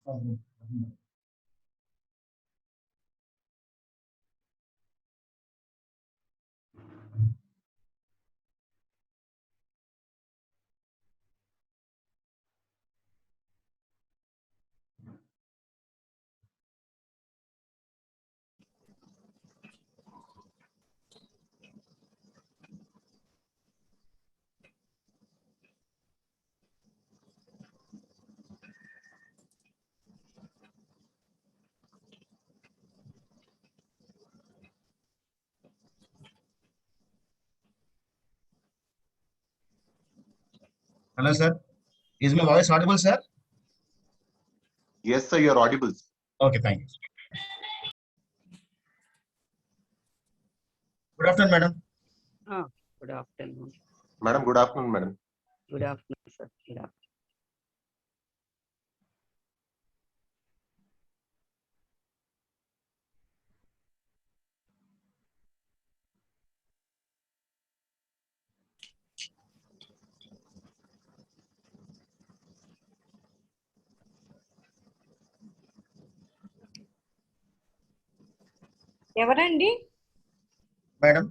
Hello, sir. Is my voice audible, sir? Yes, sir, you are audible. Okay, thank you. Good afternoon, madam. Good afternoon. Madam, good afternoon, madam. Good afternoon, sir. Good afternoon. ఎవరండి? Madam.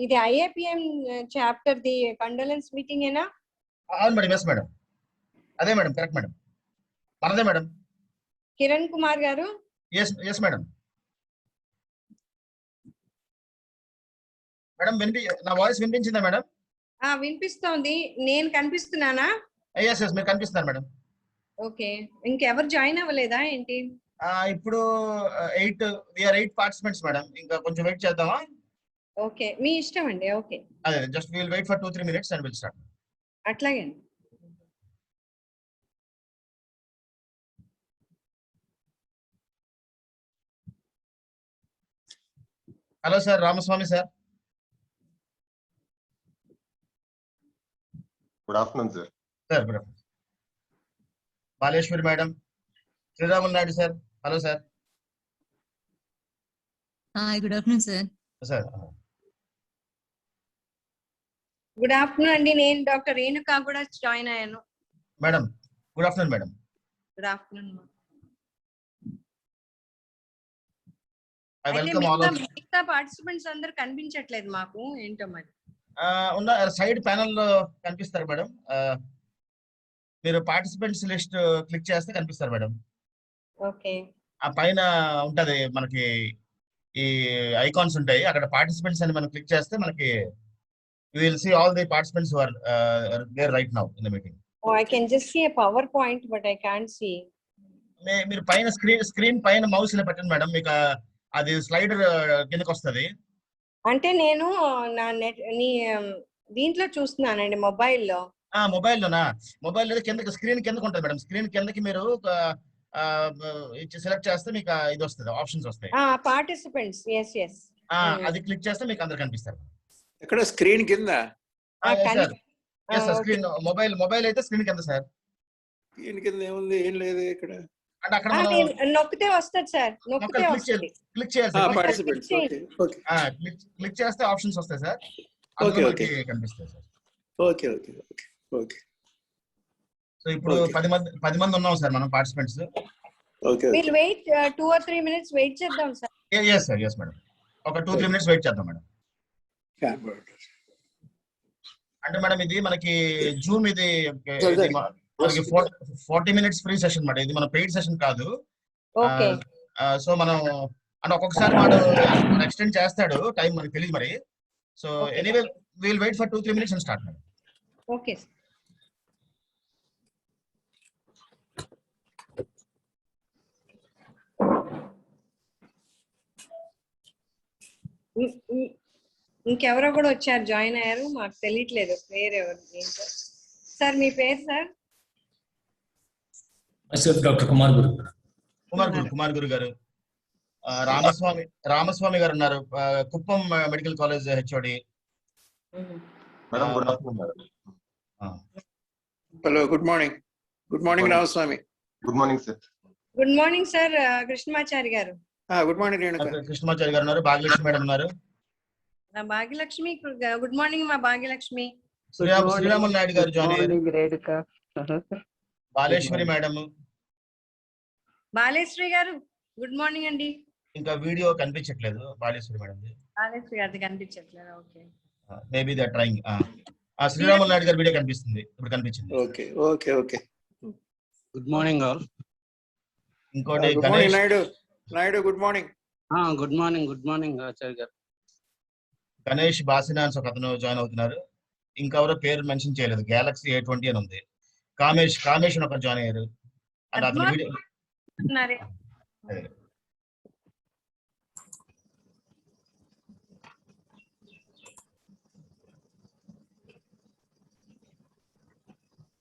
ఇది IAPM chapter the condolence meeting ఏనా? అవును madam, yes madam. అదే madam, correct madam. మనదే madam. Kiran Kumar garu? Yes yes madam. Madam నా voice వినిపించిందా madam? వినిపిస్తోంది. నేను కనిపిస్తున్నానా? ఎస్ ఎస్, మీరు కనిపిస్తున్నారు మేడం. ఓకే, ఇంకెవరు జాయిన్ అవ్వలేదా ఏంటి? ఇప్పుడు 8 పార్టిసిపెంట్స్ మేడం. ఇంకా కొంచెం వెయిట్ చేద్దామా? ఓకే, మీ ఇష్టం అండి. ఓకే, అదే just will wait for 2-3 minutes and will start. అట్లాగే. Hello sir, Ramaswamy sir. Good afternoon, sir. Sir good afternoon. Baleswari madam. Sriramulu Naidu sir. Hello sir. Hi, good afternoon, sir. Sir. Good afternoon అండి. నేను doctor Renuka కూడా join అయ్యాను. Madam good afternoon madam. Good afternoon. I welcome all of. మిగతా participants అందరూ కనిపించట్లేదు మాకు, ఏంటో మరి. ఉన్న సైడ్ ప్యానెల్ లో కనిపిస్తారు మేడం. మీరు పార్టిసిపెంట్స్ లిస్ట్ క్లిక్ చేస్తే కనిపిస్తారు మేడం. ఓకే. ఆ పైన ఉంటది మనకి ఈ ఐకాన్స్ ఉంటాయి, అక్కడ పార్టిసిపెంట్స్ అని మనం క్లిక్ చేస్తే మనకి you will see all the participants who are there right now in the meeting. Oh, I can just see a PowerPoint, but I can't see. మీరు పైన స్క్రీన్ పైన మౌస్ ఇలా పెట్టండి మేడం, మీకు అది స్లైడర్ కిందకి వస్తుంది. అంటే నేను నా నెట్ దీంట్లో చూస్తున్నానండి, మొబైల్లో. మొబైల్లో కిందకి స్క్రీన్ కిందకి ఉంటుంది మేడం. స్క్రీన్ కిందకి మీరు సెలెక్ట్ చేస్తే మీకు ఇది వస్తుంది, ఆప్షన్స్ వస్తాయి. Participants, yes yes. అది క్లిక్ చేస్తే మీకు అందరు కనిపిస్తారు. ఎక్కడ స్క్రీన్ కింద? స్క్రీన్ మొబైల్ అయితే స్క్రీన్ కింద సార్. స్క్రీన్ కింద ఏముంది? ఏం లేదు ఇక్కడ. అంటే అక్కడ నొక్కితే వస్తుంది సార్. నొక్కితే వస్తుంది. క్లిక్ చేయాలి. పార్టిసిపెంట్స్. ఓకే. క్లిక్ చేస్తే ఆప్షన్స్ వస్తాయి సార్. ఓకే ఓకే కనిపిస్తాయి sir. Okay okay okay okay. So ఇప్పుడు 10 మంది ఉన్నాం సార్ మనం participants. Okay. Will wait 2 or 3 minutes wait చేద్దాం sir. yes sir, yes madam. ఒక 2-3 minutes వెయిట్ చేద్దాం మేడం. అంటే మేడం ఇది మనకి జూమ్, ఇది మనకి 40 minutes ఫ్రీ సెషన్ మేడం. ఇది మన పెయిడ్ సెషన్ కాదు. సో మనం అంటే ఒక్కొక్కసారి మనం ఎక్స్టెండ్ చేస్తాడు టైం, మనకి తెలియదు మరి. So anyway will wait for 2-3 minutes and start madam. Okay. ఇంకెవరో కూడా వచ్చారు, జాయిన్ అయ్యారు. మాకు తెలియట్లేదు పేరు ఎవరు ఏంటో. సార్ మీ పేరు సార్? డాక్టర్ కుమార్ గురు గారు. రామస్వామి గారు ఉన్నారు, Kuppam medical college HOD. Madam, good afternoon, madam. Hello, good morning. Good morning Ramaswamy. Good morning, sir. Good morning sir Krishnamachari గారు. Good morning Renuka. కృష్ణమాచారి గారు ఉన్నారు, భాగ్యలక్ష్మి మేడం ఉన్నారు. భాగ్యలక్ష్మి, గుడ్ మార్నింగ్ మా భాగ్యలక్ష్మి. శ్రీరాములు నాయుడు గారు జాయిన్ అయ్యారు. బాలేశ్వరి మేడం. బాలేశ్వరి గారు గుడ్ మార్నింగ్ అండి. ఇంకా వీడియో కనిపించట్లేదు బాలేశ్వరి మేడం. బాలేశ్వరి గారిది కనిపించట్లేదు. Okay. Maybe they are trying. Sriramulu Naidu గారి వీడియో కనిపిస్తుంది, ఇప్పుడు కనిపించింది. Okay okay okay. Good morning all. ఇంకోటి good morning Ganesh. Naidu good morning. Good morning Acharya గారు. గణేష్ బాసినాన్స్ ఒక అతను జాయిన్ అవుతున్నారు. ఇంకెవరో పేరు మెన్షన్ చేయలేదు. గెలాక్సీ A20 అని ఉంది. కామేష్ అని ఒకరు జాయిన్ అయ్యారు. అండ్ అతను వీడియో ఉన్నారే.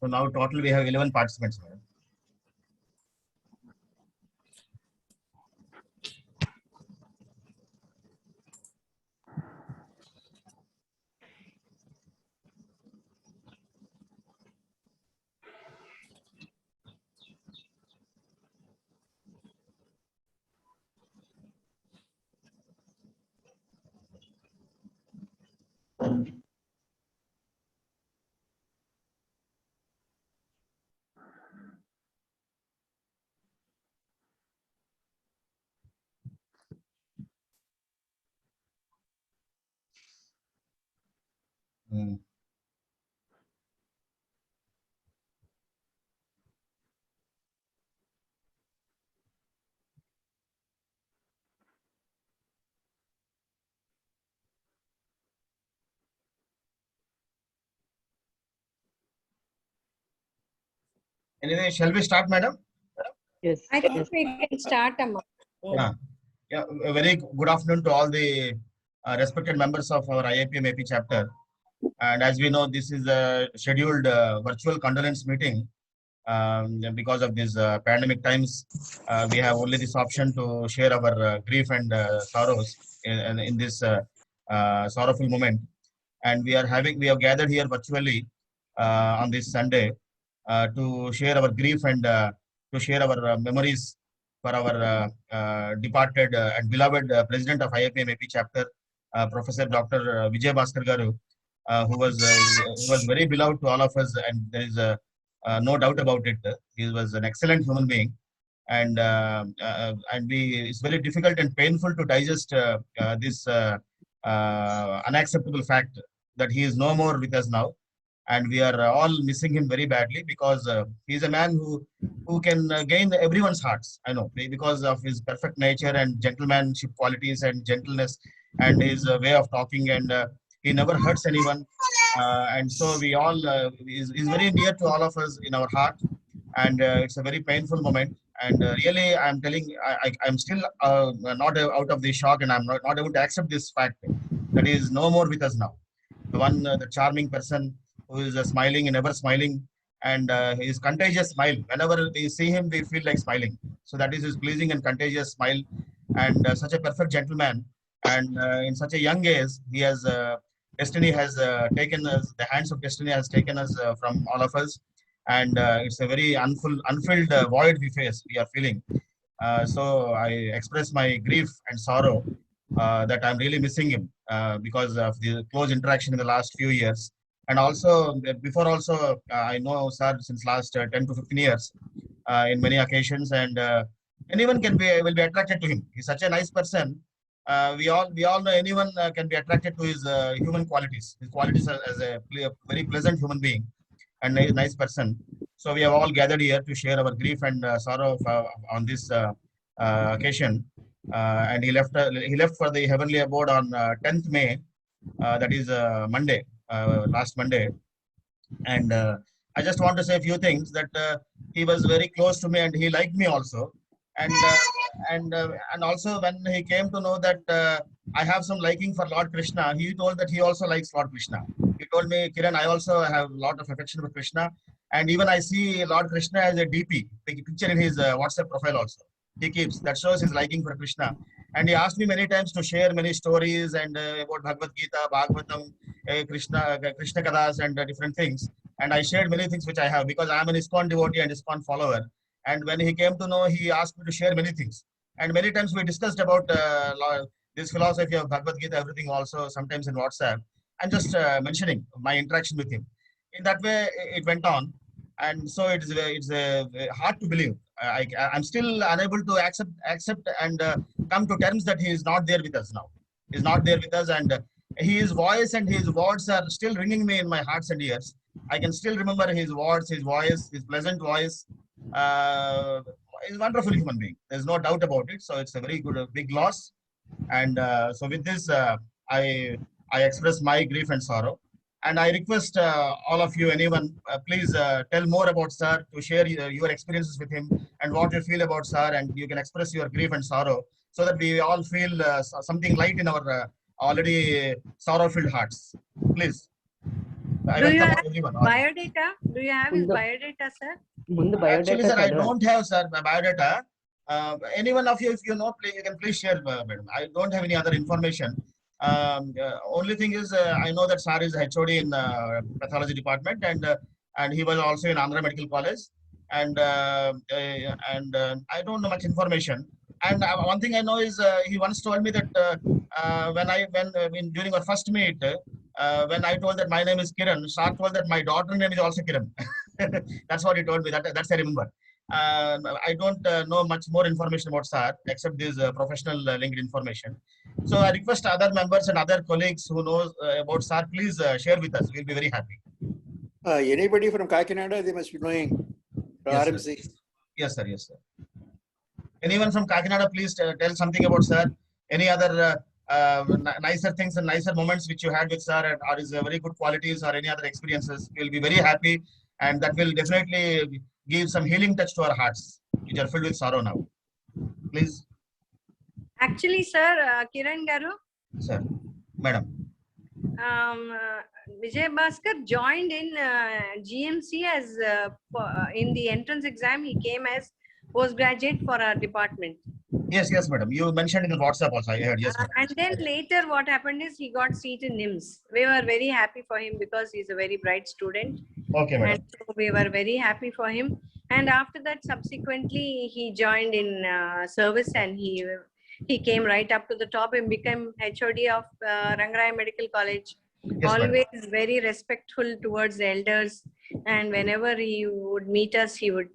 So now total we have 11 participants, madam. Anyway, shall we start, madam? Yes. I think we can start, Amma. Yeah, a very good afternoon to all the respected members of our IIPM AP chapter. And as we know, this is a scheduled virtual condolence meeting. Because of these pandemic times, we have only this option to share our grief and sorrows in this sorrowful moment. And we have gathered here virtually on this Sunday to share our grief and to share our memories for our departed and beloved president of IIPM AP chapter, Professor Dr. Vijay Bhaskar Garu, who was very beloved to all of us, and there is no doubt about it. He was an excellent human being, and it's very difficult and painful to digest this unacceptable fact that he is no more with us now. And we are all missing him very badly, because he is a man who can gain everyone's hearts. I know, because of his perfect nature and gentlemanship qualities and gentleness and his way of talking, and he never hurts anyone. And so we all is very dear to all of us in our heart, and it's a very painful moment. And really, I'm telling, I'm still not out of the shock, and I'm not able to accept this fact that he is no more with us now. The charming person who is smiling and ever smiling, and his contagious smile. Whenever we see him, we feel like smiling. So that is his pleasing and contagious smile, and such a perfect gentleman. And in such a young age, he has destiny has taken us. The hands of destiny has taken us from all of us, and it's a very unfilled void we are feeling. So I express my grief and sorrow that I'm really missing him because of the close interaction in the last few years. And also, before also, I know sir since last 10 to 15 years in many occasions, and anyone will be attracted to him. He's such a nice person. We all know anyone can be attracted to his human qualities. His qualities as a very pleasant human being and a nice person. So we have all gathered here to share our grief and sorrow on this occasion. And he left for the heavenly abode on 10th May. That is Monday. Last Monday, and I just want to say a few things that he was very close to me, and he liked me also, and also when he came to know that I have some liking for Lord Krishna, he told that he also likes Lord Krishna. He told me, Kiran, I also have a lot of affection for Krishna, and even I see Lord Krishna as a DP picture in his WhatsApp profile also. He keeps that shows his liking for Krishna. And he asked me many times to share many stories and about Bhagavad Gita, Bhagavatam, Krishna Kathas, and different things. And I shared many things which I have, because I am an ISKCON devotee and ISKCON follower. And when he came to know, he asked me to share many things. And many times we discussed about this philosophy of Bhagavad Gita, everything also, sometimes in WhatsApp. I'm just mentioning my interaction with him. In that way, it went on. and so it's hard to believe. I'm still unable to accept and come to terms that he is not there with us now. He's not there with us, and his voice and his words are still ringing me in my hearts and ears. I can still remember his words, his voice, his pleasant voice. He's a wonderful human being. There's no doubt about it. So it's a very good, big loss. And so with this, I express my grief and sorrow. And I request all of you, anyone, please tell more about sir, to share your experiences with him and what you feel about sir, and you can express your grief and sorrow so that we all feel something light in our already sorrow-filled hearts. Please. I Do you welcome have everyone. biodata? Do you have his biodata, sir? Actually, sir, I don't have, sir, my biodata. Any one of you, if you know, please, you can please share, madam. I don't have any other information. Only thing is, I know that sir is HOD in pathology department, and he was also in Andhra Medical College, and I don't know much information. And one thing I know is he once told me that during our first meet, when I told that my name is Kiran, sir told that my daughter name is also Kiran. That's what he told me. That's I remember. I don't know much more information about sir except this professional linked information. So I request other members and other colleagues who knows about sir, please share with us. We'll be very happy. Anybody from Kakinada, they must be knowing Yes, sir. RMC. Yes, sir. Yes, sir. Anyone from Kakinada, please tell something about sir. Any other nicer things and nicer moments which you had with sir, or his very good qualities or any other experiences. We'll be very happy, and that will definitely give some healing touch to our hearts, which are filled with sorrow now. Please. Actually, sir, Kiran Garu, Sir, madam. Vijay Bhaskar joined in GMC as in the entrance exam. He came as postgraduate for our department. Yes, yes, madam. You mentioned in the WhatsApp also. I heard. Yes, madam. And then later, what happened is he got seat in NIMS. We were very happy for him because he's a very bright student. Okay, madam. And so we were very happy for him. And after that, subsequently, he joined in service, and he came right up to the top and became HOD of Rangaraya Medical College. Yes, Always very respectful towards the elders, and whenever he would meet us, he would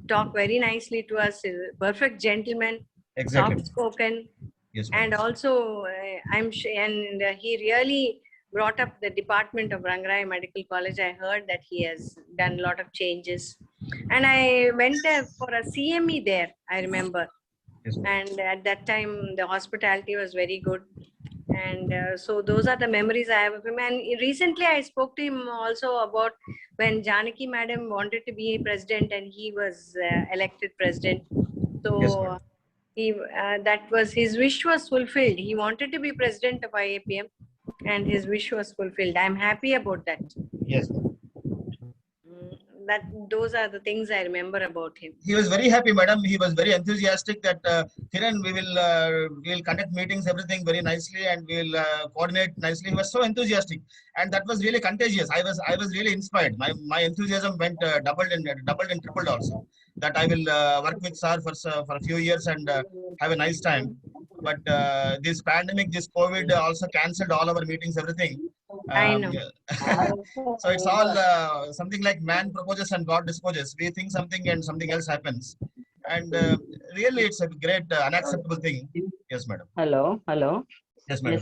talk very nicely to us. Perfect gentleman, Exactly. soft spoken, Yes, madam. and also he really brought up the department of Rangaraya Medical College. I heard that he has done a lot of changes, and I went there for a CME there, I remember. Yes, madam. And at that time, the hospitality was very good. And so those are the memories I have of him. And recently I spoke to him also about when Janaki madam wanted to be president and he was elected president. So Yes, madam. he that was his wish was fulfilled. He wanted to be president of IAPM and his wish was fulfilled. I'm happy about that. Yes, madam. Those are the things I remember about him. He was very happy, madam. He was very enthusiastic that Kiran, we will conduct meetings, everything very nicely, and we will coordinate nicely. He was so enthusiastic, and that was really contagious. I was really inspired. My enthusiasm went doubled and tripled also. That I will work with sir for a few years and have a nice time. But this pandemic, this COVID also cancelled all our meetings, everything. I know. So it's all something like man proposes and God disposes. We think something and something else happens. And really, it's a great unacceptable thing. Yes, madam. Hello. Yes, madam.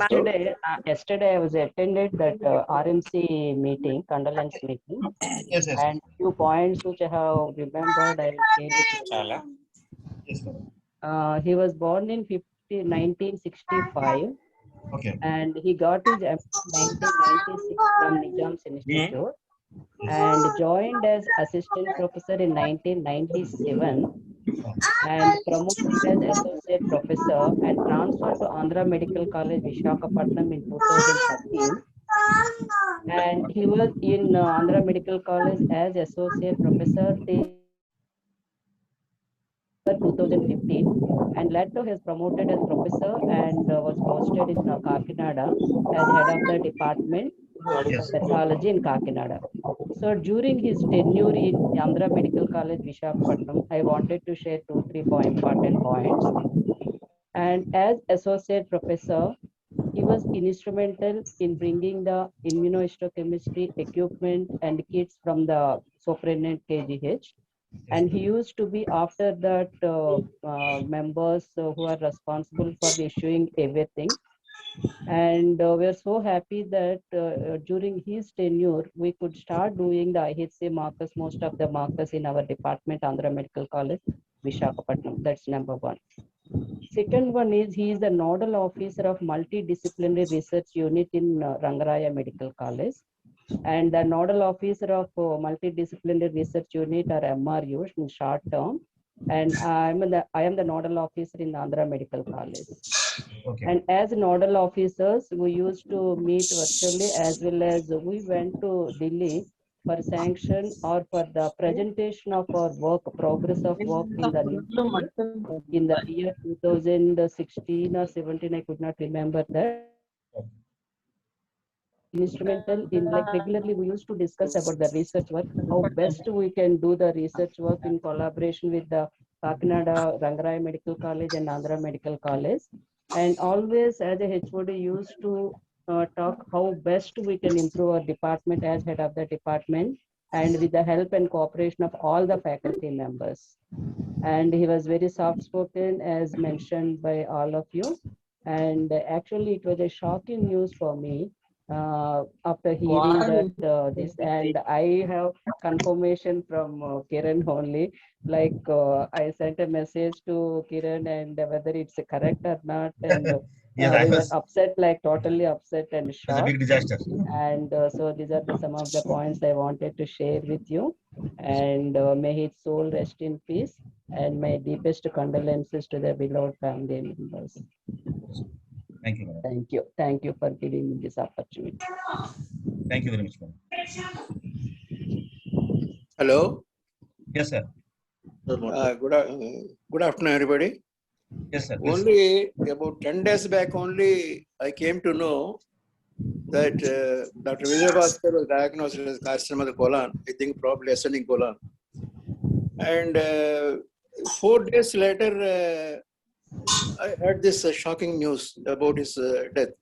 Yesterday I was attended that RMC meeting, condolence meeting, Yes, yes. and few points which I have remembered. I will share with you. Yes, madam. He was born in 1965. Okay. And he got his MD in 1996 from Nizam's Institute and joined as assistant professor in 1997 and promoted as associate professor and transferred to Andhra Medical College, Visakhapatnam in 2013. And he was in Andhra Medical College as associate professor till 2015, and later he was promoted as professor and was posted in Kakinada as head of the department of pathology in Kakinada. So during his tenure in Andhra Medical College, Visakhapatnam, I wanted to share 2-3 important points. And as associate professor, he was instrumental in bringing the immunohistochemistry equipment and kits from the superintendent KGH. And he used to be after that members who are responsible for issuing everything. And we are so happy that during his tenure, we could start doing the IHC markers, most of the markers in our department, Andhra Medical College, Visakhapatnam. That's number one. Second one is he is the nodal officer of multidisciplinary research unit in Rangaraya Medical College. And the nodal officer of multidisciplinary research unit or MRU in short term. And I am the nodal officer in Andhra Medical College. Okay. And as nodal officers, we used to meet virtually as well as we went to Delhi for sanction or for the presentation of our work, progress of work in the year 2016 or 17, I could not remember that. Instrumental in, like, regularly we used to discuss about the research work, how best we can do the research work in collaboration with the Kakinada Rangaraya Medical College and Andhra Medical College. And always as a HOD used to talk how best we can improve our department as head of the department, and with the help and cooperation of all the faculty members. And he was very soft spoken, as mentioned by all of you. And actually it was a shocking news for me after hearing that this, and I have confirmation from Kiran only, like I sent a message to Kiran and whether it's correct or not, and Yes, I we were was. upset, like totally upset and It's a shocked. big disaster. And so these are some of the points I wanted to share with you, and may his soul rest in peace, and my deepest condolences to the beloved family members. Thank you, madam. Thank you for giving me this opportunity. Thank you very much, madam. Hello. Yes, sir. Good afternoon, everybody. Yes, sir. Please. Only about 10 days back only, I came to know that Dr. Vijay Bhaskar was diagnosed with carcinoma of the colon, I think probably ascending colon. And 4 days later, I heard this shocking news about his death.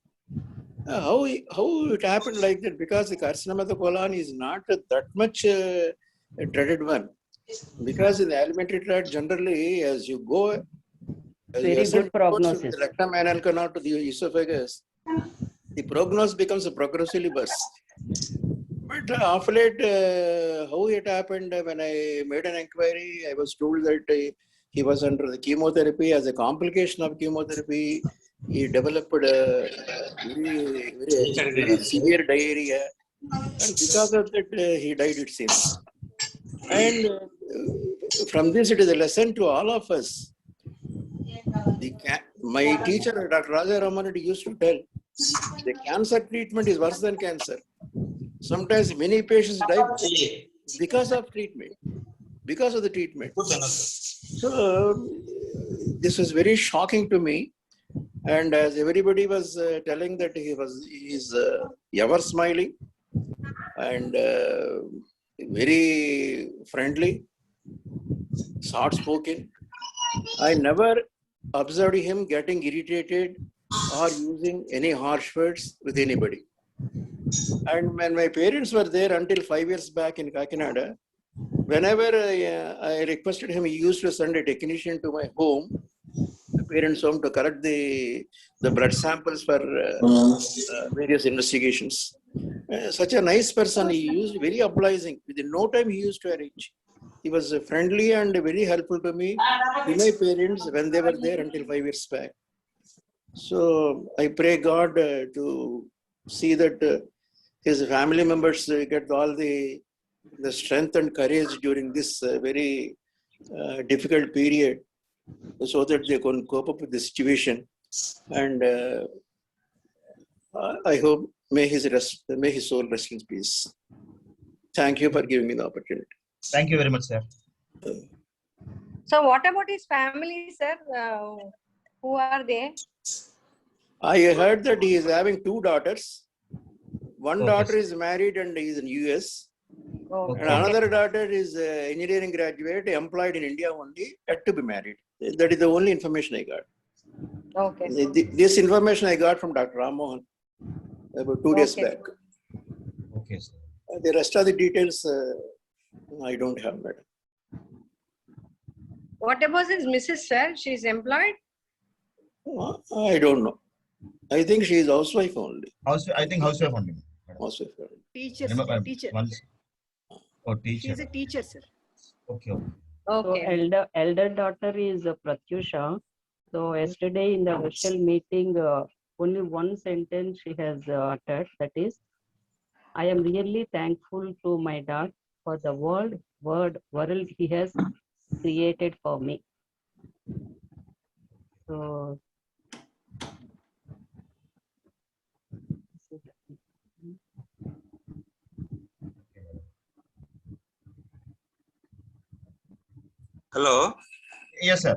How it happened like that? Because the carcinoma of the colon is not that much a dreaded one. Because in the alimentary tract, generally, as you go, Very good prognosis. The rectum anal canal to the esophagus, the prognosis becomes progressively worse. But of late, how it happened, when I made an inquiry, I was told that he was under the chemotherapy. As a complication of chemotherapy, he developed very severe diarrhea. And because of that, he died, it seems. And from this, it is a lesson to all of us. My teacher, Dr. Raja Ramanreddy, used to tell, the cancer treatment is worse than cancer. Sometimes many patients die because of treatment, because of the treatment. So this was very shocking to me. And as everybody was telling that he is ever smiling and very friendly, soft-spoken. I never observed him getting irritated or using any harsh words with anybody. And when my parents were there until 5 years back in Kakinada, whenever I requested him, he used to send a technician to my home, the parents' home, to collect the blood samples for various investigations. Such a nice person. He used very obliging. Within no time, he used to arrange. He was friendly and very helpful to me, to my parents, when they were there until 5 years back. So I pray God to see that his family members get all the strength and courage during this very difficult period, so that they can cope up with the situation. And I hope may his soul rest in peace. Thank you for giving me the opportunity. Thank you very much, sir. So what about his family, sir? Who are they? I heard that he is having 2 daughters. One Okay. daughter is married and is in US. Okay. And another daughter is engineering graduate, employed in India only, yet to be married. That is the only information I got. Okay. This information I got from Dr. Ram Mohan about 2 days Okay. back. Okay, sir. The rest of the details I don't have, madam. What about his Mrs. Sir? She's employed? I don't know. I think she is housewife only. I think housewife only. Madam. Housewife only. Teacher, Remember, teacher. Oh, teacher. She is a teacher, sir. Okay. So Okay. elder daughter is Pratyusha. So yesterday in the virtual meeting, only one sentence she has uttered. That is, I am really thankful to my dad for the world he has created for me. So Hello, Yes, sir.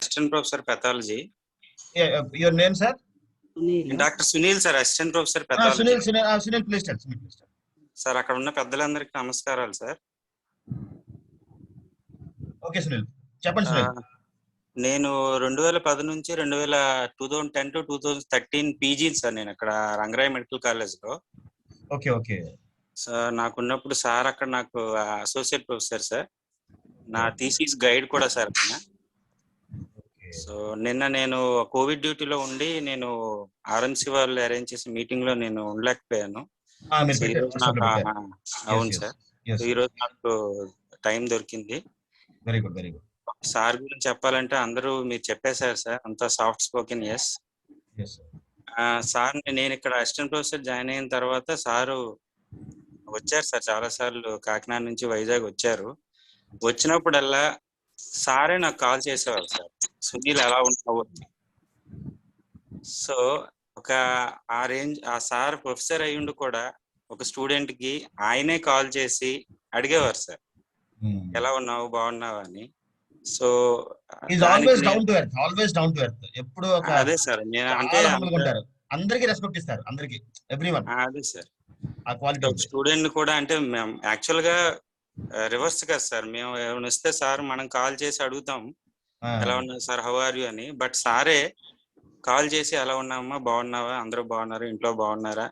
assistant professor pathology. Yeah, your name, sir? Sunil, Dr. Sunil sir, assistant professor pathology. Sunil, please tell. Sir అక్కడ ఉన్న పెద్దలందరికీ నమస్కారాలు sir. Okay Sunil, చెప్పండి సునీల్. నేను 2010 నుంచి 2010 to 2013 PG sir నేను అక్కడ Rangaraya medical college లో. ఓకే. సార్ నాకున్నప్పుడు సార్ అక్కడ నాకు అసోసియేట్ ప్రొఫెసర్ సార్, నా థీసిస్ గైడ్ కూడా సార్ ఆయన. సో నిన్న నేను కోవిడ్ డ్యూటీలో ఉండి నేను ఆర్ఎంసీ వాళ్ళు అరేంజ్ చేసిన మీటింగ్ లో నేను ఉండలేకపోయాను. అవును సార్, ఈ రోజు నాకు టైం దొరికింది. Very good. సార్ గురించి చెప్పాలంటే అందరూ మీరు చెప్పేశారు సార్, అంతా సాఫ్ట్ స్పోకెన్. ఎస్ సార్, నేను ఇక్కడ అసిస్టెంట్ ప్రొఫెసర్ జాయిన్ అయిన తర్వాత సారు వచ్చారు సార్ చాలా సార్లు, కాకినాడ నుంచి వైజాగ్ వచ్చారు. వచ్చినప్పుడల్లా సారే నాకు కాల్ చేసేవారు సార్, సునీల్ ఎలా ఉంటావు. సో ఆ సార్ ప్రొఫెసర్ అయ్యుండి కూడా ఒక స్టూడెంట్ కి ఆయనే కాల్ చేసి అడిగేవారు సార్, ఎలా ఉన్నావు, బాగున్నావా అని. So always down to earth. ఎప్పుడు అదే సార్, నేను అంటే అందరికి రెస్పెక్ట్ ఇస్తారు, అందరికి, ఎవ్రీవన్. అదే సార్, ఆ క్వాలిటీ స్టూడెంట్ కూడా అంటే మేము యాక్చువల్ గా రివర్స్ కదా సార్, మేము ఏమైనా వస్తే సార్ మనం కాల్ చేసి అడుగుతాం ఎలా ఉన్నారు సార్, హౌ ఆర్ యు అని. బట్ సారే కాల్ చేసి ఎలా ఉన్నామా, బాగున్నావా, అందరూ బాగున్నారు, ఇంట్లో బాగున్నారా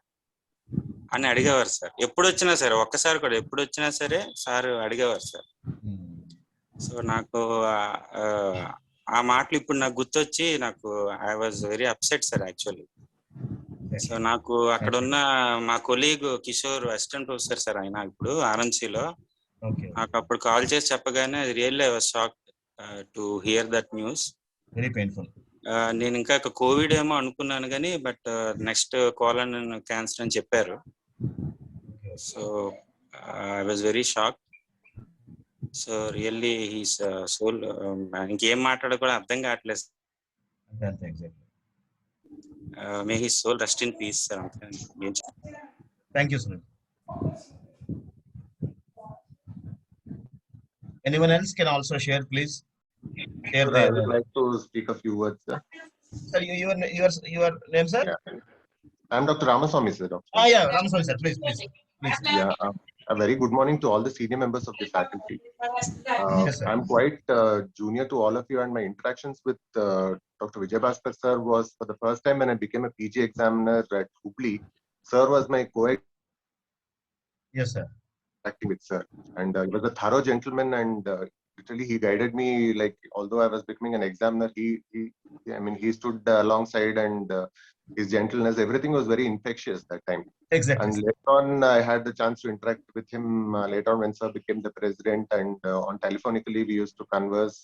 అని అడిగేవారు సార్. ఎప్పుడు వచ్చినా సరే, ఒక్కసారి కూడా ఎప్పుడు వచ్చినా సరే సార్ అడిగేవారు సార్. సో నాకు ఆ మాటలు ఇప్పుడు నాకు గుర్తొచ్చి నాకు I was very upset sir actually. So నాకు అక్కడ ఉన్న మా colleague Kishore assistant professor sir, ఆయన ఇప్పుడు ఆర్ఎంసీలో, నాకు అప్పుడు కాల్ చేసి చెప్పగానే really I was shocked to hear that news. Very painful. నేను ఇంకా కోవిడ్ ఏమో అనుకున్నాను కానీ, బట్ నెక్స్ట్ కోలన్ క్యాన్సర్ అని చెప్పారు. So I was very shock. So really his soul, ఇంకేం మాట్లాడో కూడా అర్థం కావట్లేదు. May his soul rest in peace sir. Thank you Sunil. Anyone else can also share, please. I would like to speak a few words, sir. Sir, your name, sir? Yeah. I'm Dr. Ramaswamy, sir. Yeah, Ramaswamy, sir. Please. Yeah. A very good morning to all the senior members of the faculty. Yes, sir. I'm quite junior to all of you, and my interactions with Dr. Vijay Bhaskar sir was for the first time when I became a PG examiner at Hubli. Sir was my co-ed. Yes, sir. Acting with sir, and he was a thorough gentleman, and literally he guided me. Like, although I was becoming an examiner, he stood alongside, and his gentleness, everything was very infectious that time. Exactly. And later on, I had the chance to interact with him later on when sir became the president, and on telephonically we used to converse.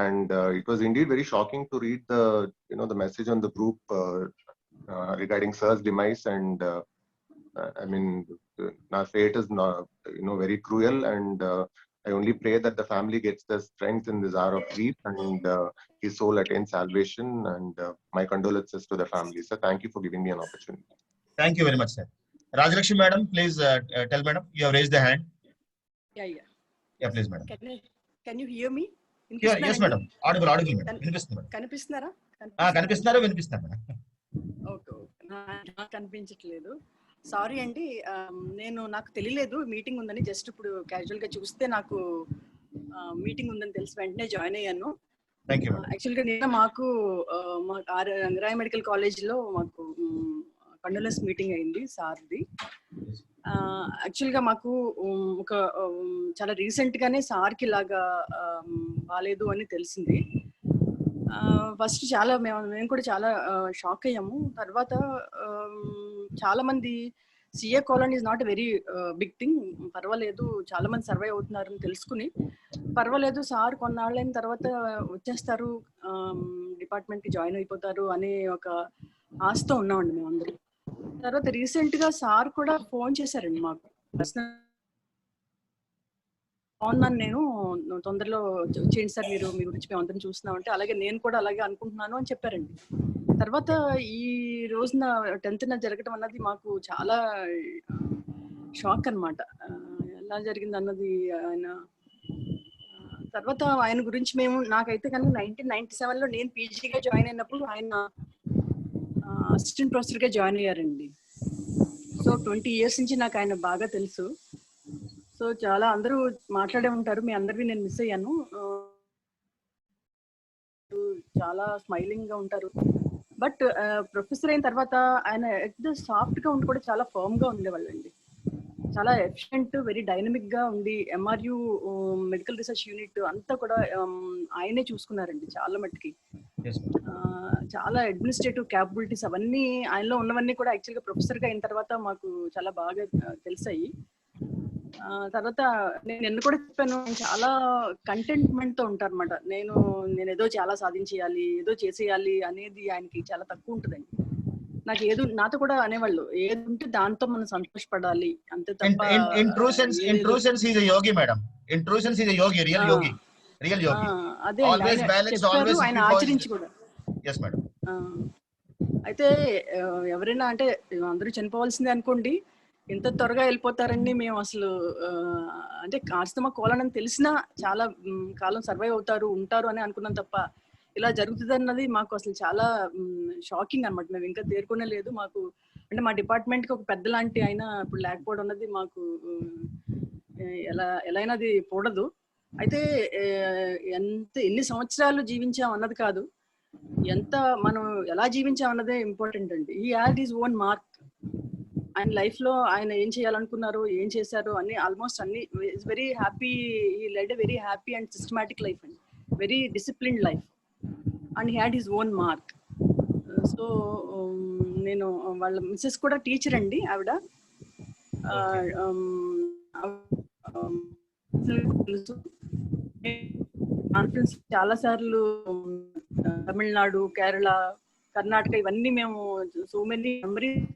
And it was indeed very shocking to read the message on the group regarding sir's demise. And our fate is not, very cruel, and I only pray that the family gets the strength in this hour of grief, and his soul attains salvation. And my condolences to the family. Sir, thank you for giving me an opportunity. Thank you very much, sir. Rajlakshmi madam, please tell madam, you have raised the hand. Yeah, please madam. Can you hear me? Yes madam. Audible madam. కనిపిస్తున్నారా? కనిపిస్తున్నారు madam. Okay, నాకు కనిపించట్లేదు. Sorry అండి, నాకు తెలియలేదు meeting ఉందని. Just ఇప్పుడు casual గా చూస్తే నాకు మీటింగ్ ఉందని తెలిసి వెంటనే జాయిన్ అయ్యాను. Thank you madam. యాక్చువల్గా నిన్న మాకు రంగరాయ మెడికల్ కాలేజ్లో మాకు కండోలెన్స్ మీటింగ్ అయింది సార్ది. యాక్చువల్గా మాకు ఒక చాలా రీసెంట్గానే సార్కి ఇలాగా బాగాలేదు అని తెలిసింది. ఫస్ట్ చాలా మేము కూడా చాలా షాక్ అయ్యాము. తర్వాత చాలా మంది CA colony is not a very big thing, పర్వాలేదు చాలా మంది సర్వైవ్ అవుతున్నారని తెలుసుకుని, పర్వాలేదు సార్ కొన్నాళ్ళైన తర్వాత వచ్చేస్తారు, డిపార్ట్మెంట్కి జాయిన్ అయిపోతారు అనే ఒక ఆశతో ఉన్నామండి మేమందరం. తర్వాత రీసెంట్గా సార్ కూడా ఫోన్ చేశారండి మాకు, బాగున్నాను నేను, తొందరలో వచ్చేయండి సార్ మీరు, మీ గురించి మేము అందరం చూస్తున్నామంటే అలాగే నేను కూడా అలాగే అనుకుంటున్నాను అని చెప్పారండి. తర్వాత ఈ రోజున 10th జరగడం అన్నది మాకు చాలా షాక్ అన్నమాట. ఎలా జరిగింది అన్నది ఆయన. తర్వాత ఆయన గురించి మేము, నాకైతే కనుక 1997లో నేను పీజీగా జాయిన్ అయినప్పుడు ఆయన అసిస్టెంట్ ప్రొఫెసర్గా జాయిన్ అయ్యారండి. సో 20 years నుంచి నాకు ఆయన బాగా తెలుసు. సో చాలా అందరూ మాట్లాడే ఉంటారు, మీ అందరివి నేను మిస్ అయ్యాను. చాలా స్మైలింగ్ గా ఉంటారు. బట్ ప్రొఫెసర్ అయిన తర్వాత ఆయన సాఫ్ట్ గా ఉండి కూడా చాలా ఫర్మ్ గా ఉండేవాళ్ళండి. చాలా ఎఫిషియెంట్, వెరీ డైనమిక్ గా ఉండి ఎంఆర్యు మెడికల్ రీసెర్చ్ యూనిట్ అంతా కూడా ఆయనే చూసుకున్నారండి చాలా మట్టుకి. చాలా అడ్మినిస్ట్రేటివ్ క్యాపబిలిటీస్ అవన్నీ ఆయనలో ఉన్నవన్నీ కూడా యాక్చువల్గా ప్రొఫెసర్ గా అయిన తర్వాత మాకు చాలా బాగా తెలిసాయి. తర్వాత నేను ఎన్ని కూడా చెప్పాను, చాలా కంటెంట్మెంట్ తో ఉంటారు అనమాట. నేను ఏదో చాలా సాధించేయాలి, ఏదో చేసేయాలి అనేది ఆయనకి చాలా తక్కువ ఉంటుందండి. నాకు ఏదో నాతో కూడా అనేవాళ్ళు, ఏది ఉంటే దాంతో మనం సంతోషపడాలి అంతే తప్ప. అదే చెప్పారు, ఆయన ఆచరించి కూడా. అయితే ఎవరైనా అంటే అందరూ చనిపోవాల్సిందే అనుకోండి, ఇంత త్వరగా వెళ్ళిపోతారండి మేము అసలు అంటే ఆస్తమా కోలనని తెలిసినా చాలా కాలం సర్వైవ్ అవుతారు ఉంటారు అని అనుకున్నాం తప్ప ఇలా జరుగుతుంది అన్నది మాకు అసలు చాలా షాకింగ్ అనమాట. మేము ఇంకా తేరుకునే లేదు. మాకు అంటే మా డిపార్ట్మెంట్ కి ఒక పెద్ద లాంటి అయినా ఇప్పుడు లేకపోవడం అన్నది మాకు ఎలా అయినా అది కూడదు. అయితే ఎన్ని సంవత్సరాలు జీవించాం అన్నది కాదు, ఎంత మనం ఎలా జీవించాం అన్నదే ఇంపార్టెంట్ అండి. He had his own mark. ఆయన లైఫ్ లో ఆయన ఏం చేయాలనుకున్నారు, ఏం చేశారు అన్ని ఆల్మోస్ట్ అన్ని very happy. He led a very happy and systematic life అండి, very disciplined life, and he had his own mark. So నేను వాళ్ళ మిస్సెస్ కూడా టీచర్ అండి ఆవిడ. కాన్ఫరెన్స్ చాలా సార్లు తమిళనాడు, కేరళ, కర్ణాటక ఇవన్నీ మేము సో మెనీ మెమరీస్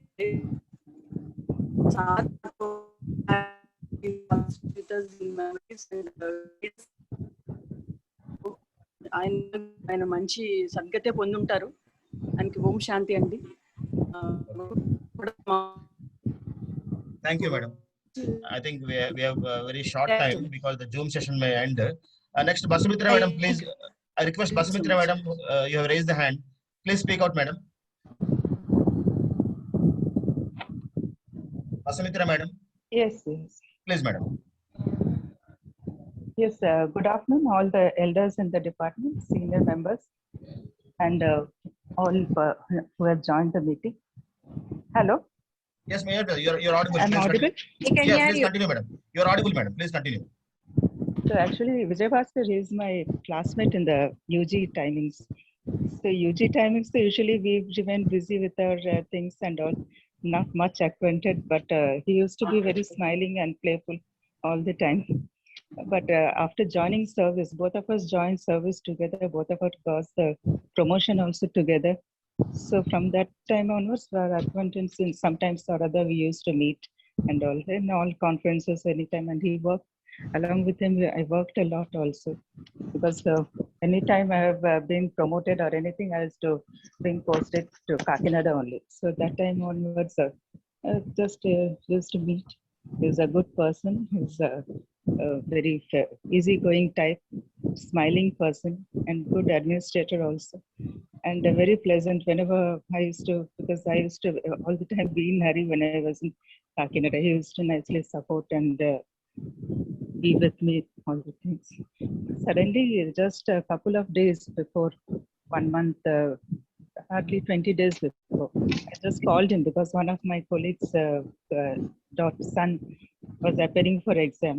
ఆయన మంచి సద్గతే పొంది ఉంటారు. ఆయనకి ఓం శాంతి అండి. Thank you, madam. I think we have a very short time because the Zoom session may end. Next, Basumitra madam, please. I request Basumitra madam, you have raised the hand. Please speak out, madam. Basumitra madam. Yes. Please, madam. Yes, good afternoon, all the elders in the department, senior members, and all who have joined the meeting. Hello. Yes, Mayor, you're audible. I'm audible? Yes, please continue, madam. You're audible, madam. Please continue. So actually, Vijay Bhaskar is my classmate in the UG timings. So UG timings, so usually we remain busy with our things and all, not much acquainted, but he used to be very smiling and playful all the time. But after joining service, both of us joined service together, both of us got the promotion also together. So from that time onwards, our acquaintance, in sometimes or other we used to meet and all in all conferences anytime, and he worked along with him. I worked a lot also because anytime I have been promoted or anything, I used to being posted to Kakinada only. So that time onwards, just used to meet. He's a good person. He's a very easygoing type, smiling person, and good administrator also, and very pleasant. Whenever I used to, because I used to all the time be in hurry when I was in Kakinada, he used to nicely support and be with me, all the things. Suddenly, just a couple of days before, 1 month, hardly 20 days before, I just called him because one of my colleagues' son was appearing for exam.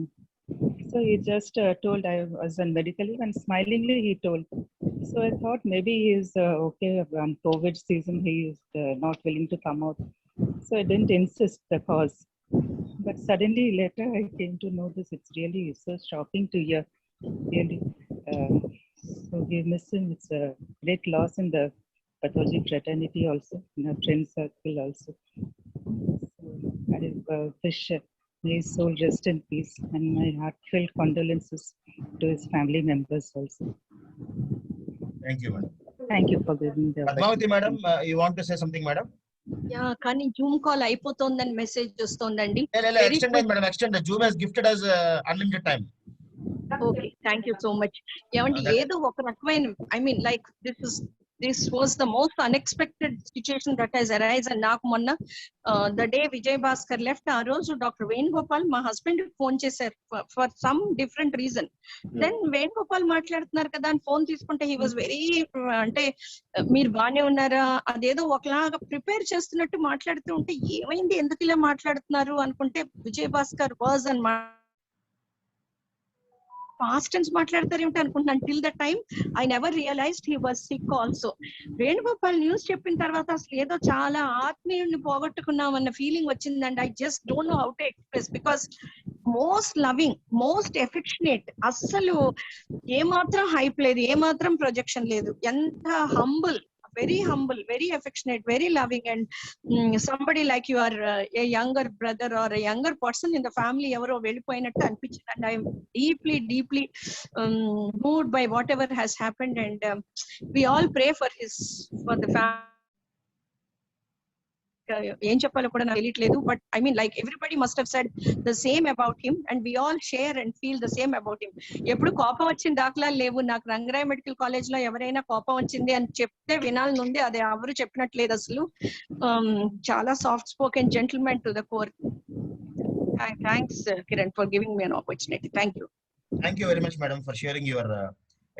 So he just told I was on medical leave, and smilingly he told. So I thought maybe he's okay on COVID season. He is not willing to come out. So I didn't insist the cause. But suddenly later I came to know this. It's really so shocking to hear. Really. So we miss him. It's a great loss in the pathology fraternity also, in our friend circle also. So I wish may his soul rest in peace, and my heartfelt condolences to his family members also. Thank you, madam. Thank you for giving the Padmavati madam, you want to say something, madam? Yeah కానీ Zoom call అయిపోతుందని message వస్తుందండి. Extend it, madam. Extend. Zoom has gifted us unlimited time. Okay, thank you so much. ఏమండి, ఏదో ఒక రకమైన like this was the most unexpected situation that has arisen. నాకు మొన్న the day Vijay Bhaskar left, ఆ రోజు doctor Venugopal మా husband phone చేశారు for some different reason. Then Venugopal మాట్లాడుతున్నారు కదా అని ఫోన్ తీసుకుంటే he was very అంటే మీరు బానే ఉన్నారా, అదేదో ఒకలాగా ప్రిపేర్ చేస్తున్నట్టు మాట్లాడుతూ ఉంటే ఏమైంది, ఎందుకు ఇలా మాట్లాడుతున్నారు అనుకుంటే Vijay Bhaskar was and past tense మాట్లాడతారు ఏమిటి అనుకుంటున్నాను. Till the time I never realised he was sick also. Venugopal news చెప్పిన తర్వాత అసలు ఏదో చాలా ఆత్మీయుడిని పోగొట్టుకున్నాం అన్న ఫీలింగ్ వచ్చిందండి. I just don't know how to express because most loving, most affectionate, అస్సలు ఏమాత్రం హైప్ లేదు, ఏమాత్రం ప్రొజెక్షన్ లేదు, ఎంత humble, very humble, very affectionate, very loving, and somebody like you are a younger brother or a younger person in the family evaro vellipoyinattu anpichindi, and I am deeply moved by whatever has happened, and we all pray for the family. ఏం చెప్పాలో కూడా నాకు తెలియట్లేదు, but I mean like everybody must have said the same about him and we all share and feel the same about him. ఎప్పుడు కోపం వచ్చిన దాఖలాలు లేవు. నాకు రంగరాయ మెడికల్ కాలేజ్ లో ఎవరైనా కోపం వచ్చింది అని చెప్తే వినాలని ఉంది, అది ఎవరు చెప్పినట్లేదు అసలు. చాలా soft spoken gentlemen to the core. Thanks Kiran for giving me an opportunity. Thank you. Thank you very much, madam, for sharing your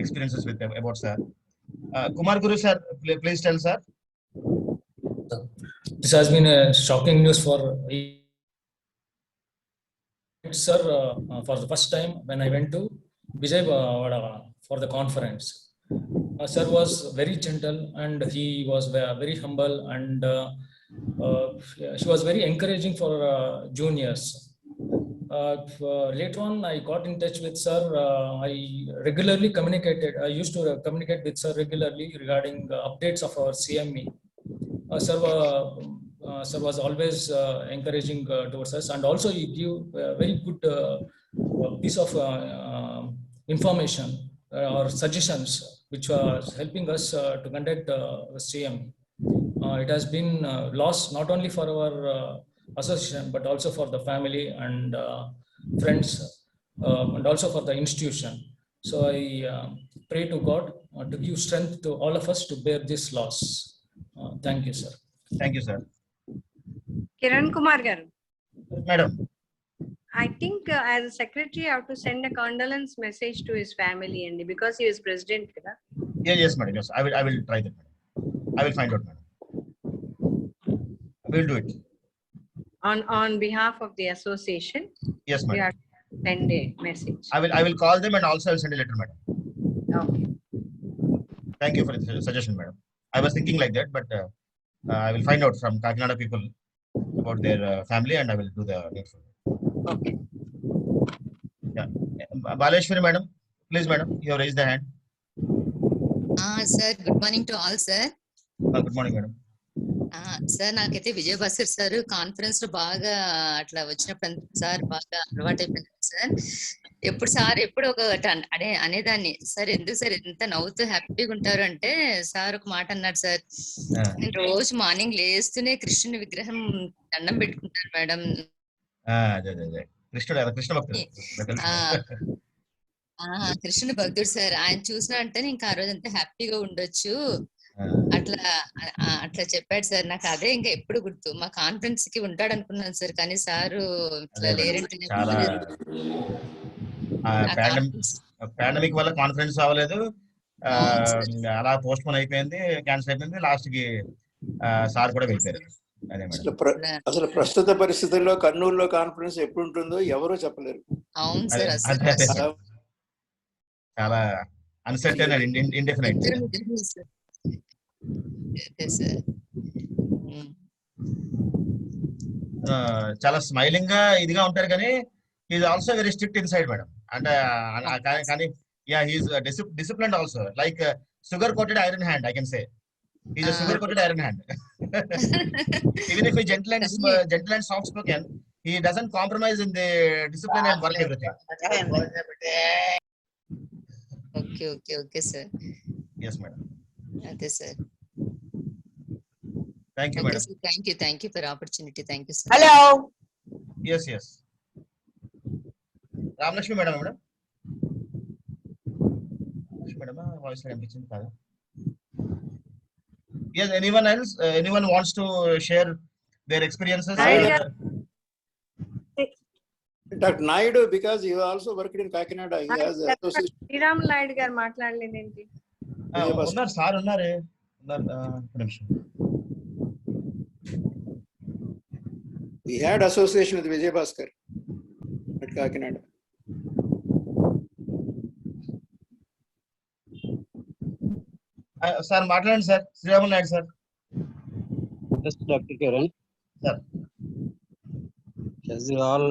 experiences about sir. Kumar Guru sir, please tell sir. This has been a shocking news for sir. For the first time when I went to Vijayawada for the conference, sir was very gentle and he was very humble, and she was very encouraging for juniors. Later on I got in touch with sir. I regularly communicated. I used to communicate with sir regularly regarding updates of our CME. Sir was always encouraging towards us, and also he gave very good piece of information or suggestions which was helping us to conduct CM. It has been loss not only for our association but also for the family and friends, and also for the institution. So I pray to God to give strength to all of us to bear this loss. Thank you, sir. Thank you, sir. Kiran Kumar garu. Madam. I think as a secretary, I have to send a condolence message to his family, and because he was president, kada. Yes, madam. Yes, I will try that, madam. I will find out, madam. We will do it. On behalf of the association. Yes, madam. We have to send a message. I will call them, and also I will send a letter, madam. Okay. Thank you for the suggestion, madam. I was thinking like that, but I will find out from Kakinada people about their family, and I will do the needful. Okay. Yeah. Baleshwari madam, please madam, you have raised the hand. Sir, good morning to all, sir. Good morning, madam. Sir నాకైతే Vijay Bhaskar sir conference లో బాగా అట్లా వచ్చినప్పుడు sir బాగా అలవాటు అయిపోయింది sir. ఎప్పుడు sir ఎప్పుడు ఒక అనేదాన్ని, సార్ ఎందుకు సార్ ఎంత నవ్వుతూ హ్యాపీగా ఉంటారు అంటే, సార్ ఒక మాట అన్నాడు సార్, నేను రోజు మార్నింగ్ లేస్తూనే కృష్ణుని విగ్రహం దండం పెట్టుకుంటాను మేడం. కృష్ణుని భక్తుడు సార్, ఆయన చూసినా అంటే ఇంకా ఆ రోజు అంతా హ్యాపీగా ఉండొచ్చు అట్లా చెప్పాడు సార్. నాకు అదే ఇంకా ఎప్పుడు గుర్తు. మా కాన్ఫరెన్స్ కి ఉంటాడు అనుకున్నాను సార్, కానీ సారు ఇట్లా లేరంటే పాండమిక్ వల్ల కాన్ఫరెన్స్ అవ్వలేదు. అవును సార్. అలా పోస్ట్ పోన్ అయిపోయింది, క్యాన్సిల్ అయిపోయింది. లాస్ట్ కి సార్ కూడా వెళ్ళిపోయారు. అదే మేడం. అసలు ప్రస్తుత పరిస్థితుల్లో కర్నూలులో కాన్ఫరెన్స్ ఎప్పుడు ఉంటుందో ఎవరూ చెప్పలేరు. అవును అదే సార్. అదే అసలు చాలా అన్సర్టైన్ అండ్ ఇండెఫినైట్. సార్ చాలా స్మైలింగ్ గా ఇదిగా ఉంటారు కానీ is also very strict in side madam. అంటే కానీ yeah he's disciplined also, like sugar coated iron hand, I can say. He's a sugar coated iron hand. Even if he's gentle and soft spoken, he doesn't compromise in the discipline and work everything. Okay sir. Yes madam. Okay sir. Thank you madam. Sir, thank you for opportunity. Thank you sir. Hello. Yes. Ramlakshmi madam. Madam, voice కనిపించింది కదా? Yes, anyone else? Anyone wants to share their experiences? Dr. Naidu, because you also worked in Kakinada, he has association. Sriram Naidu గారు మాట్లాడలేదేంటి? ఉన్నారు sir, ఉన్నారు. నిమిషం. He had association with Vijay Bhaskar at Kakinada. Sir మాట్లాడండి సార్. Sriram Naidu sir. Yes, Dr. Kiran. Sir. As you all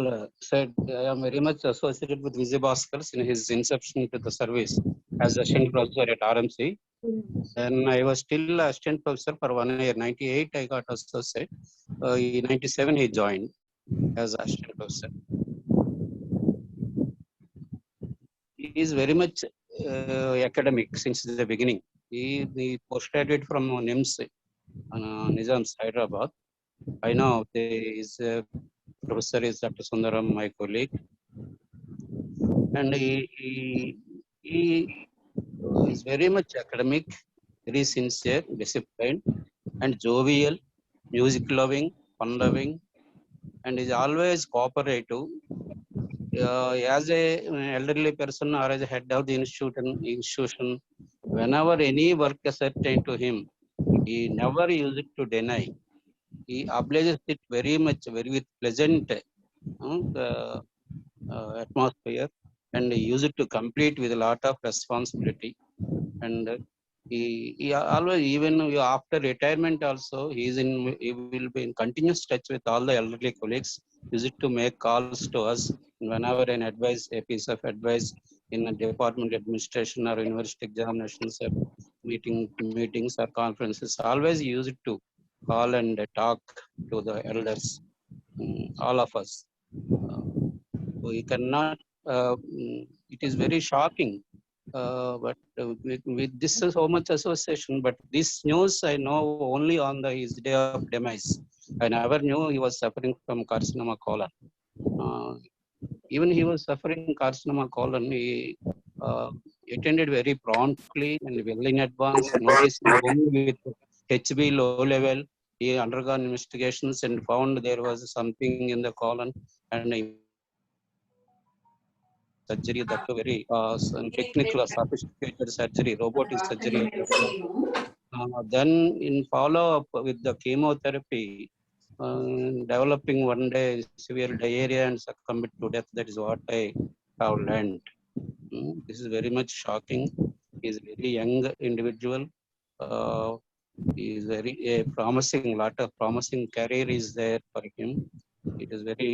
said, I am very much associated with Vijay Bhaskar in his inception to the service as assistant professor at RMC. And I was still assistant professor for 1 year. 98 I got associate. In 97 he joined as assistant professor. He is very much academic since the beginning. He postgraduate from NIMS, Nizam's Hyderabad. I know his professor is Dr. Sundaram, my colleague, and he is very much academic, very sincere, disciplined, and jovial, music loving, fun loving, and is always cooperative. As a elderly person or as a head of the institution, whenever any work is assigned to him, he never used it to deny. He obliges it very much, very with pleasant atmosphere, and he used it to complete with a lot of responsibility. And he always, even after retirement also, he will be in continuous touch with all the elderly colleagues. Use it to make calls to us whenever a piece of advice in a department administration or university examinations or meetings or conferences. Always use it to call and talk to the elders, all of us. We cannot. It is very shocking. But with this so much association, but this news I know only on his day of demise. I never knew he was suffering from carcinoma colon. Even he was suffering carcinoma colon, he attended very promptly and well in advance, noticing only with HB low level. He undergone investigations and found there was something in the colon, and surgery, that very technical, sophisticated surgery, robotic surgery. Then in follow-up with the chemotherapy, developing one day severe diarrhea and succumbed to death. That is what I have learned. This is very much shocking. He is a very young individual. He is very promising. Lot of promising career is there for him. It is very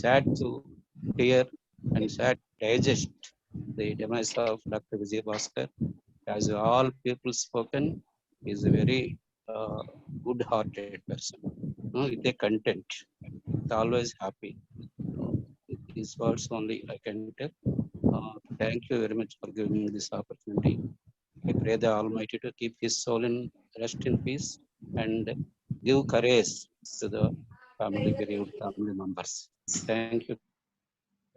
sad to hear and sad to digest the demise of Dr. Vijay Bhaskar. As all people spoken, he is a very good-hearted person. With a content, always happy. These words only I can tell. Thank you very much for giving me this opportunity. I pray the Almighty to keep his soul in rest in peace and give courage to the bereaved family members. Thank you.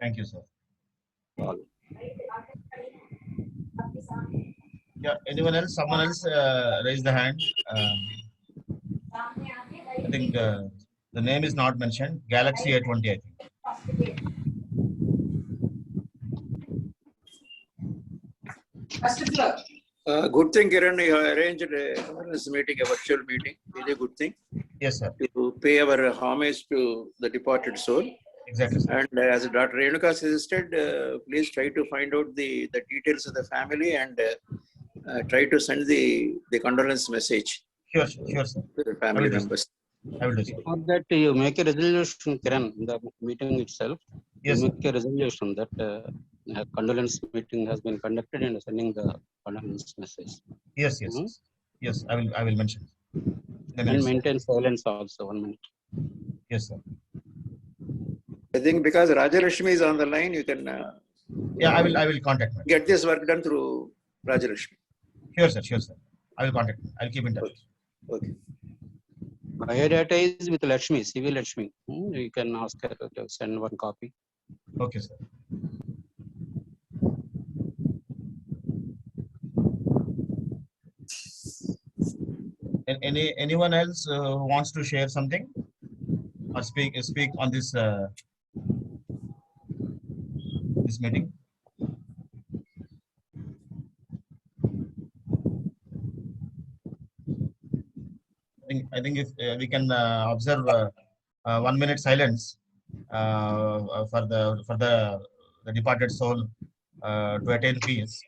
Thank you, sir. All. Yeah. Anyone else? Someone else raise the hand. I think the name is not mentioned. Galaxy A20, I think. Good thing, Kiran, you have arranged a governance meeting, a virtual meeting. Really good thing. Yes, sir. To pay our homage to the departed soul. Exactly, sir. And as Dr. Renuka suggested, please try to find out the details of the family and try to send the condolence message. Sure, sir. To the family members. I will do so. For that, you make a resolution, Kiran, in the meeting itself. Yes, you make a resolution that a condolence meeting has been conducted and sending the condolence message. Yes. Yes, I will mention. And maintain silence also 1 minute. Yes, sir. I think because Rajalakshmi is on the line, you can. Yeah, I will contact her. Get this work done through Rajalakshmi. Sure, sir. I will contact her. I'll keep in touch. Okay. Biodata is with Lakshmi, CV Lakshmi. You can ask her to send one copy. Okay, sir. Anyone else who wants to share something or speak on this this meeting? I think if we can observe 1 minute silence for the departed soul to attain peace,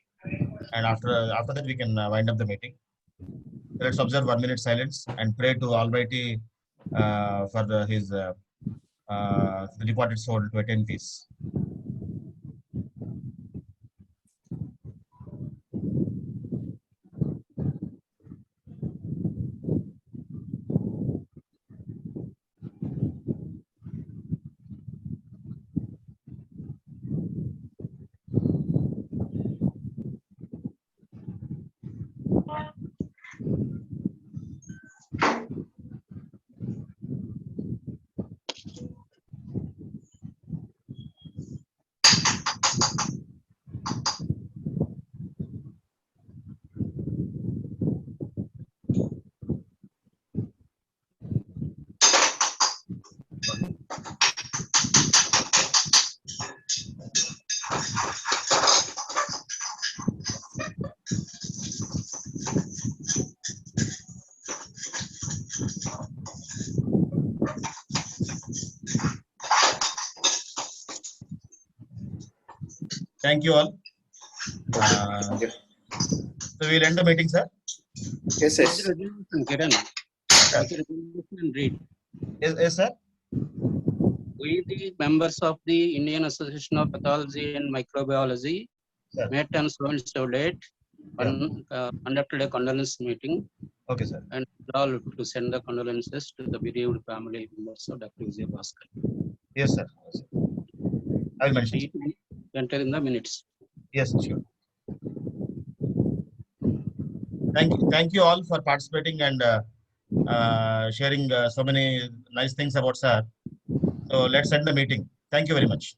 and after that we can wind up the meeting. Let's observe 1 minute silence and pray to Almighty for the departed soul to attain peace. Thank you all. So we'll end the meeting, sir. Yes. Kiran, read. Yes, sir. We, the members of the Indian Association of Pathology and Microbiology, met on so date, conducted a condolence meeting. Okay, sir. And all to send the condolences to the bereaved family members of Dr. Vijay Bhaskar. Yes, sir. I will mention. Enter in the minutes. Yes, sure. Thank you all for participating and sharing so many nice things about sir. So let's end the meeting. Thank you very much.